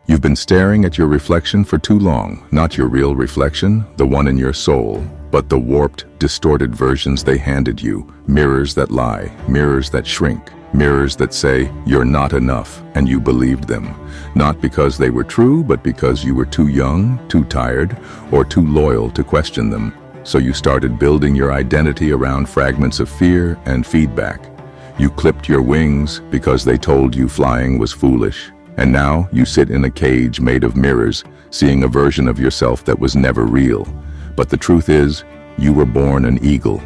You've been staring at your reflection for too long, not your real reflection, the one in your soul, but the warped, distorted versions they handed you, mirrors that lie, mirrors that shrink, mirrors that say, "You're not enough," and you believed them. Not because they were true, but because you were too young, too tired, or too loyal to question them. So you started building your identity around fragments of fear and feedback. You clipped your wings because they told you flying was foolish. And now you sit in a cage made of mirrors, seeing a version of yourself that was never real. But the truth is, you were born an eagle.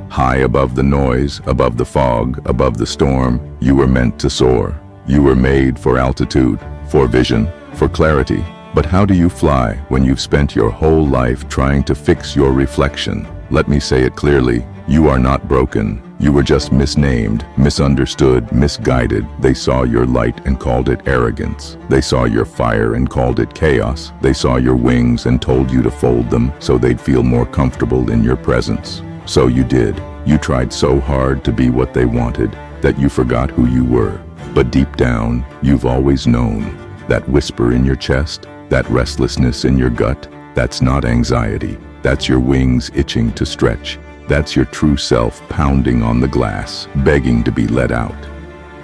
High above the noise, above the fog, above the storm, you were meant to soar. You were made for altitude, for vision, for clarity. But how do you fly when you've spent your whole life trying to fix your reflection? Let me say it clearly, you are not broken. You were just misnamed, misunderstood, misguided. They saw your light and called it arrogance. They saw your fire and called it chaos. They saw your wings and told you to fold them so they'd feel more comfortable in your presence. So you did. You tried so hard to be what they wanted that you forgot who you were. But deep down, you've always known. That whisper in your chest, that restlessness in your gut, that's not anxiety. That's your wings itching to stretch. That's your true self pounding on the glass, begging to be let out.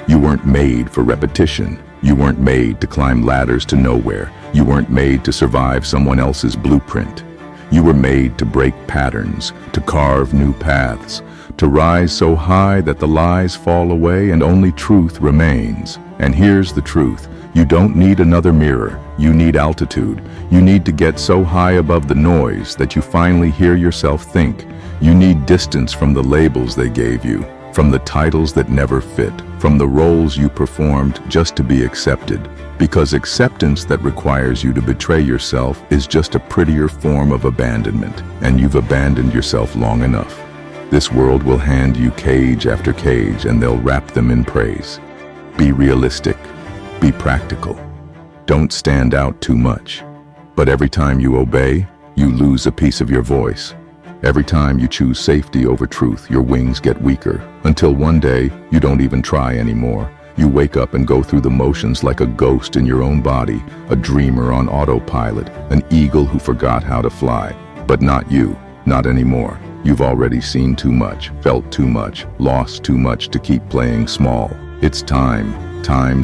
You weren't made for repetition. You weren't made to climb ladders to nowhere. You weren't made to survive someone else's blueprint. You were made to break patterns, to carve new paths, to rise so high that the lies fall away and only truth remains. And here's the truth. You don't need another mirror. You need altitude. You need to get so high above the noise that you finally hear yourself think. You need distance from the labels they gave you, from the titles that never fit, from the roles you performed just to be accepted. Because acceptance that requires you to betray yourself is just a prettier form of abandonment, and you've abandoned yourself long enough. This world will hand you cage after cage, and they'll wrap them in praise. Be realistic. Be practical. Don't stand out too much. But every time you obey, you lose a piece of your voice. Every time you choose safety over truth, your wings get weaker, until one day you don't even try anymore. You wake up and go through the motions like a ghost in your own body, a dreamer on autopilot, an eagle who forgot how to fly. But not you, not anymore. You've already seen too much, felt too much, lost too much to keep playing small. It's time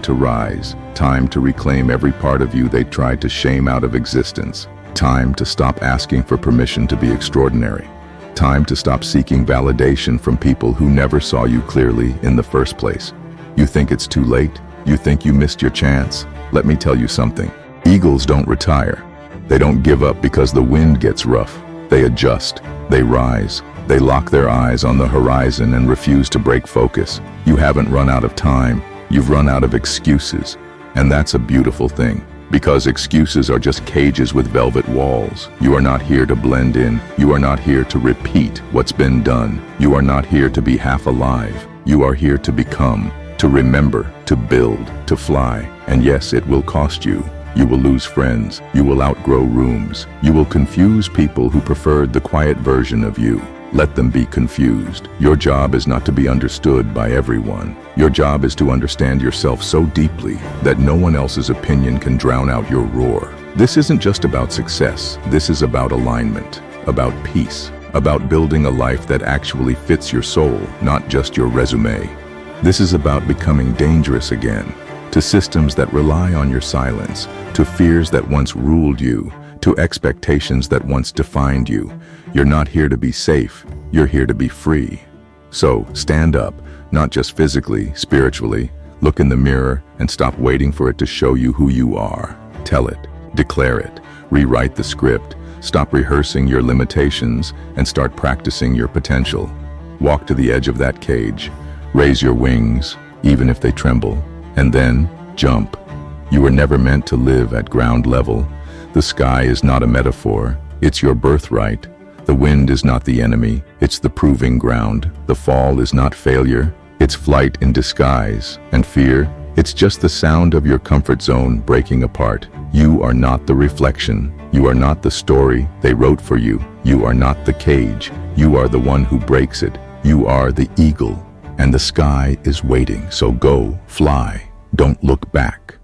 to rise, time to reclaim every part of you they tried to shame out of existence. Time to stop asking for permission to be extraordinary. Time to stop seeking validation from people who never saw you clearly in the first place. You think it's too late? You think you missed your chance? Let me tell you something. Eagles don't retire. They don't give up because the wind gets rough. They adjust. They rise. They lock their eyes on the horizon and refuse to break focus. You haven't run out of time. You've run out of excuses. And that's a beautiful thing. Because excuses are just cages with velvet walls. You are not here to blend in. You are not here to repeat what's been done. You are not here to be half alive. You are here to become, to remember, to build, to fly. And yes, it will cost you. You will lose friends. You will outgrow rooms. You will confuse people who preferred the quiet version of you. Let them be confused. Your job is not to be understood by everyone. Your job is to understand yourself so deeply that no one else's opinion can drown out your roar. This isn't just about success. This is about alignment, about peace, about building a life that actually fits your soul, not just your resume. This is about becoming dangerous again, to systems that rely on your silence, to fears that once ruled you, to expectations that once defined you. You're not here to be safe, you're here to be free. So stand up, not just physically, spiritually. Look in the mirror and stop waiting for it to show you who you are. Tell it, declare it, rewrite the script. Stop rehearsing your limitations and start practicing your potential. Walk to the edge of that cage, raise your wings, even if they tremble, and then jump. You were never meant to live at ground level. The sky is not a metaphor, it's your birthright. The wind is not the enemy, it's the proving ground. The fall is not failure, it's flight in disguise. And fear, it's just the sound of your comfort zone breaking apart. You are not the reflection. You are not the story they wrote for you. You are not the cage. You are the one who breaks it. You are the eagle. And the sky is waiting, so go, fly. Don't look back.